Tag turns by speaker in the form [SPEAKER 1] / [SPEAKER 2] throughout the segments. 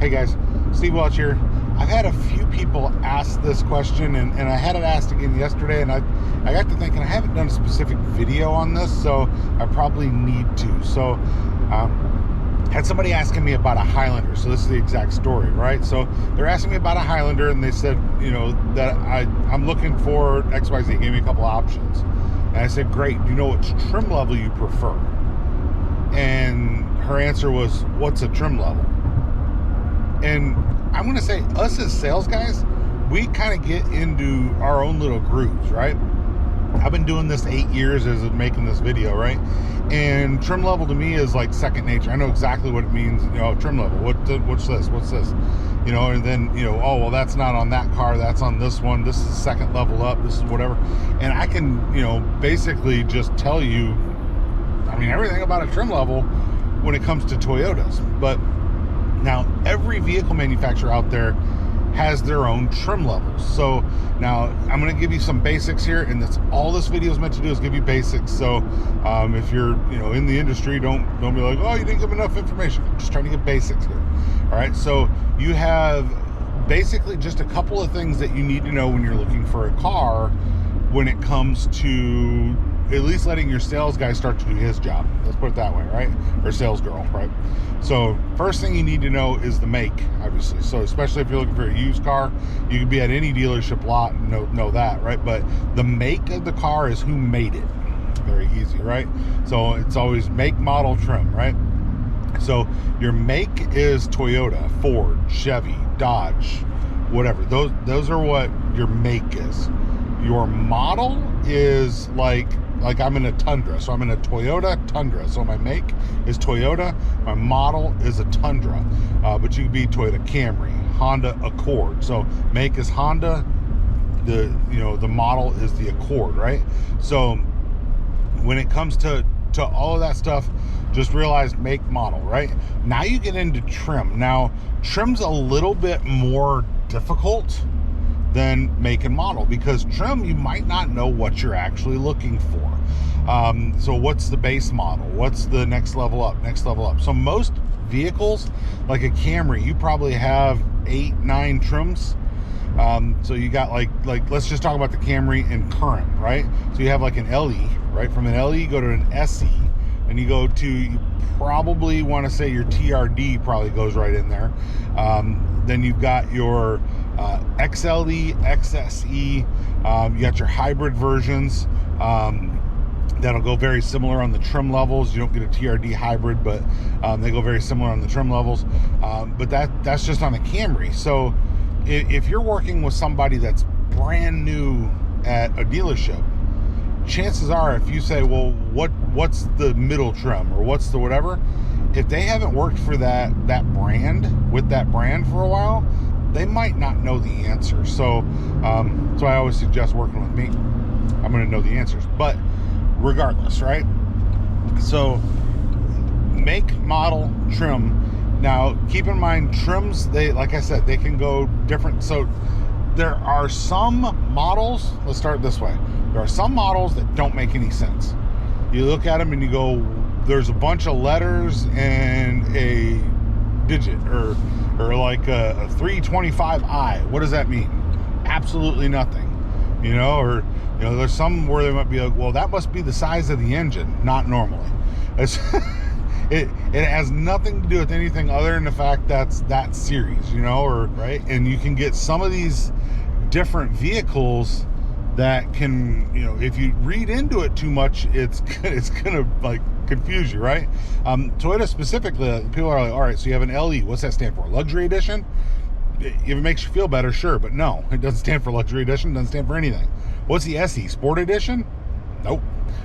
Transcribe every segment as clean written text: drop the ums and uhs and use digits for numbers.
[SPEAKER 1] Hey guys, Steve Welch here. I've had a few people ask this question, and I had it asked again yesterday, and I got to thinking I haven't done a specific video on this, so I probably need to. So had somebody asking me about a Highlander. So this is the exact story, right? So they're asking me about a Highlander, and they said, you know, that I'm looking for XYZ. They gave me a couple options, and I said, great, do you know what trim level you prefer? And her answer was, what's a trim level? And I'm going to say, us as sales guys, we kind of get into our own little grooves, right? I've been doing this 8 years as of making this video, right? And trim level to me is like second nature. I know exactly what it means. You know, trim level. What's this? What's this? You know, and then, you know, oh, well, that's not on that car. That's on this one. This is second level up. This is whatever. And I can, you know, basically just tell you, I mean, everything about a trim level when it comes to Toyotas. But now, every vehicle manufacturer out there has their own trim levels. So now I'm going to give you some basics here, and that's all this video is meant to do, is give you basics. So if you're, you know, in the industry, don't be like, oh, you didn't give enough information. I'm just trying to give basics here. All right. So you have basically just a couple of things that you need to know when you're looking for a car, when it comes to at least letting your sales guy start to do his job. Let's put it that way, right? Or sales girl, right? So first thing you need to know is the make, obviously. So especially if you're looking for a used car, you can be at any dealership lot and know that, right? But the make of the car is who made it. Very easy, right? So it's always make, model, trim, right? So your make is Toyota, Ford, Chevy, Dodge, whatever. Those are what your make is. Your model is like I'm in a Tundra, so I'm in a Toyota Tundra. So my make is Toyota, my model is a Tundra, but you could be Toyota Camry, Honda Accord. So make is Honda, the model is the Accord, right? So when it comes to all of that stuff, just realize make, model, right? Now you get into trim. Now trim's a little bit more difficult than make and model, because trim, you might not know what you're actually looking for. So what's the base model? What's the next level up? So most vehicles, like a Camry, you probably have 8-9 trims. So you got like let's just talk about the Camry in current, right? So you have like an LE, right? From an LE, you go to an SE, and you go to, you probably want to say your TRD probably goes right in there. Then you've got your XLE, XSE, you got your hybrid versions, that'll go very similar on the trim levels. You don't get a TRD hybrid, but they go very similar on the trim levels. But that's just on a Camry. So if you're working with somebody that's brand new at a dealership, chances are, if you say, well, what's the middle trim, or what's the whatever, if they haven't worked for that brand, with that brand for a while, they might not know the answer. So I always suggest working with me. I'm going to know the answers. But regardless, right? So make, model, trim. Now keep in mind, trims, they, like I said, they can go different. So there are some models, let's start this way. There are some models that don't make any sense. You look at them and you go, there's a bunch of letters and a digit, or like a 325i. What does that mean? Absolutely nothing. You know, or, you know, there's some where they might be like, well, that must be the size of the engine. Not normally. It's it has nothing to do with anything other than the fact that's that series, you know, or right. And you can get some of these different vehicles that can, you know, if you read into it too much, it's gonna like confuse you, right? Toyota specifically, people are like, all right, so you have an LE. What's that stand for? Luxury edition? If it makes you feel better, sure, but no, it doesn't stand for luxury edition. It doesn't stand for anything. What's the SE? Sport edition? Nope,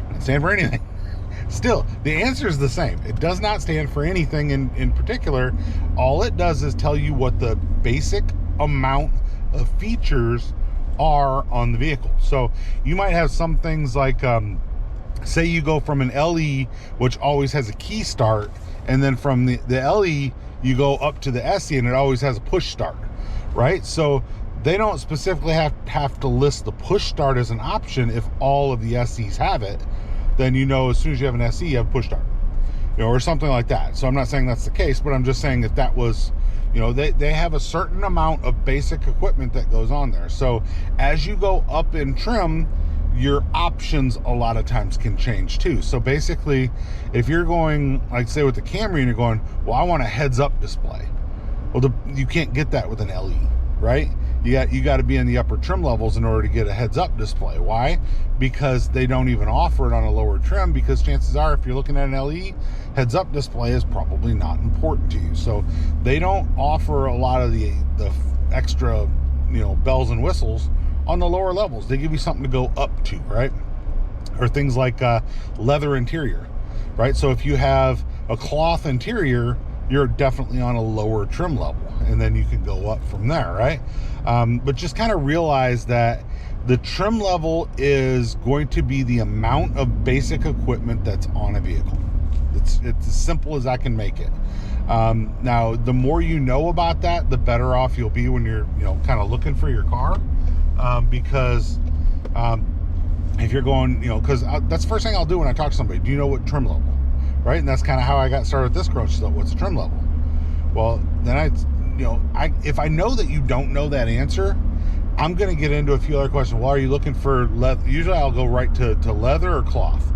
[SPEAKER 1] doesn't stand for anything. Still, the answer is the same. It does not stand for anything in particular. All it does is tell you what the basic amount of features are on the vehicle. So you might have some things like, say you go from an LE, which always has a key start, and then from the LE, you go up to the SE, and it always has a push start, right? So they don't specifically have to list the push start as an option. If all of the SEs have it, then you know as soon as you have an SE, you have push start, you know, or something like that. So I'm not saying that's the case, but I'm just saying that was You know, they have a certain amount of basic equipment that goes on there. So as you go up in trim, your options a lot of times can change too. So basically, if you're going, like say with the Camry, and you're going, well, I want a heads-up display. Well, you can't get that with an LE, right? You got to be in the upper trim levels in order to get a heads-up display. Why? Because they don't even offer it on a lower trim, because chances are, if you're looking at an LE, heads-up display is probably not important to you. So they don't offer a lot of the extra, bells and whistles on the lower levels. They give you something to go up to, right? Or things like leather interior, right? So if you have a cloth interior, you're definitely on a lower trim level, and then you can go up from there, right? But just kind of realize that the trim level is going to be the amount of basic equipment that's on a vehicle. It's as simple as I can make it. Now, the more you know about that, the better off you'll be when you're, kind of looking for your car. Because if you're going, because that's the first thing I'll do when I talk to somebody. Do you know what trim level? Right? And that's kind of how I got started with this girl. She's like, what's the trim level? Well, then if I know that you don't know that answer, I'm going to get into a few other questions. Well, are you looking for leather? Usually I'll go right to leather or cloth.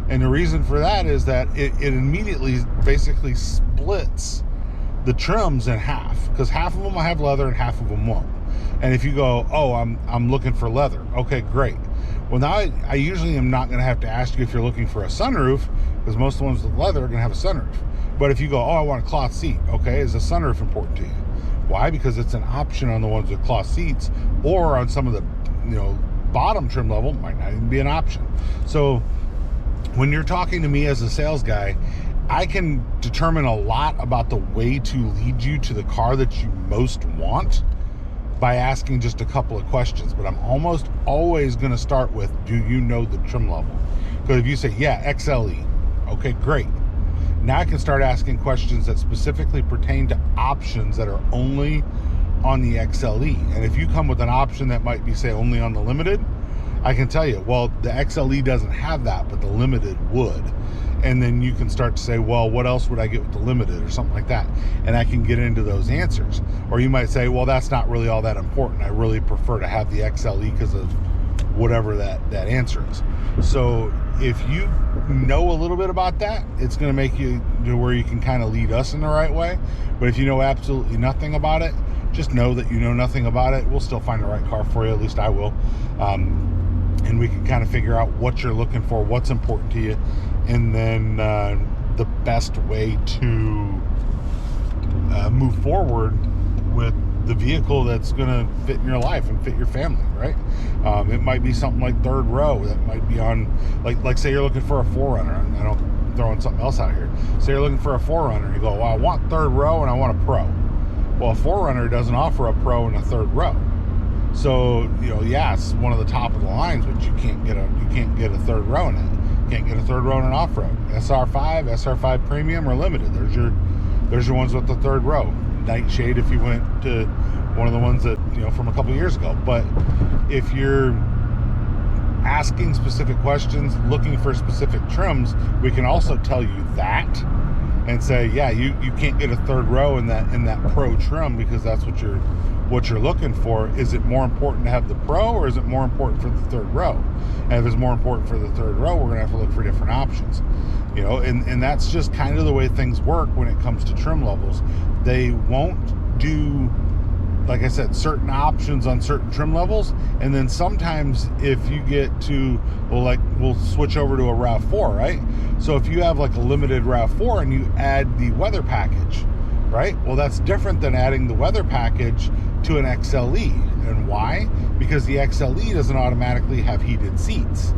[SPEAKER 1] And the reason for that is that it immediately basically splits the trims in half, because half of them will have leather and half of them won't. And if you go, oh, I'm looking for leather. Okay, great. Well, now I usually am not going to have to ask you if you're looking for a sunroof, because most of the ones with leather are going to have a sunroof. But if you go, oh, I want a cloth seat. Okay, is a sunroof important to you? Why? Because it's an option on the ones with cloth seats, or on some of the, bottom trim level, might not even be an option. So when you're talking to me as a sales guy, I can determine a lot about the way to lead you to the car that you most want by asking just a couple of questions. But I'm almost always going to start with, do you know the trim level? Because if you say, yeah, XLE, okay, great. Now I can start asking questions that specifically pertain to options that are only on the XLE. And if you come with an option that might be, say, only on the Limited, I can tell you, well, the XLE doesn't have that, but the Limited would. And then you can start to say, well, what else would I get with the Limited, or something like that? And I can get into those answers. Or you might say, well, that's not really all that important. I really prefer to have the XLE because of whatever that answer is. So if you know a little bit about that, it's going to make you to where you can kind of lead us in the right way. But if you know absolutely nothing about it, just know that you know nothing about it. We'll still find the right car for you. At least I will. And we can kind of figure out what you're looking for, what's important to you, and then the best way to move forward with the vehicle that's going to fit in your life and fit your family, right? It might be something like third row. That might be on, like say you're looking for a 4Runner. I don't throwing something else out here. Say you're looking for a 4Runner. You go, well, I want third row and I want a Pro. Well, a 4Runner doesn't offer a Pro and a third row. So, yeah, it's one of the top of the lines, but you can't get a third row in it. You can't get a third row in an off-road. SR5, SR5 Premium, or Limited. There's your ones with the third row. Nightshade if you went to one of the ones that, from a couple years ago. But if you're asking specific questions, looking for specific trims, we can also tell you that and say, yeah, you can't get a third row in that Pro trim because that's what you're looking for. Is it more important to have the Pro, or is it more important for the third row? And if it's more important for the third row, we're gonna have to look for different options. And that's just kind of the way things work when it comes to trim levels. They won't do, like I said, certain options on certain trim levels, and then sometimes if you get to, we'll switch over to a RAV4, right? So if you have like a Limited RAV4 and you add the weather package, right? Well, that's different than adding the weather package to an XLE. And why? Because the XLE doesn't automatically have heated seats.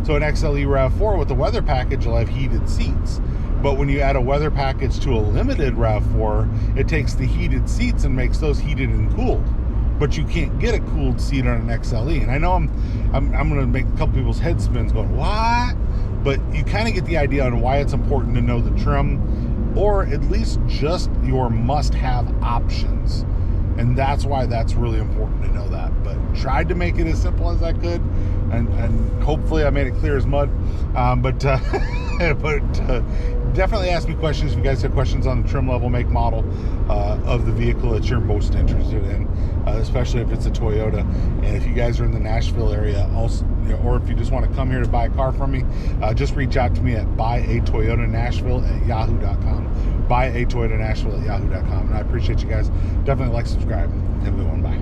[SPEAKER 1] So an XLE RAV4 with the weather package will have heated seats. But when you add a weather package to a Limited RAV4, it takes the heated seats and makes those heated and cooled. But you can't get a cooled seat on an XLE. And I know I'm going to make a couple people's head spins going, what? But you kind of get the idea on why it's important to know the trim, or at least just your must-have options. And that's why that's really important to know that. But tried to make it as simple as I could, and hopefully I made it clear as mud. But definitely ask me questions if you guys have questions on the trim level, make, model of the vehicle that you're most interested in, especially if it's a Toyota. And if you guys are in the Nashville area, also, or if you just want to come here to buy a car from me, just reach out to me at buyatoyotanashville@yahoo.com. Buyatoyotanashville@yahoo.com. And I appreciate you guys. Definitely like, subscribe. Have a good one. Bye.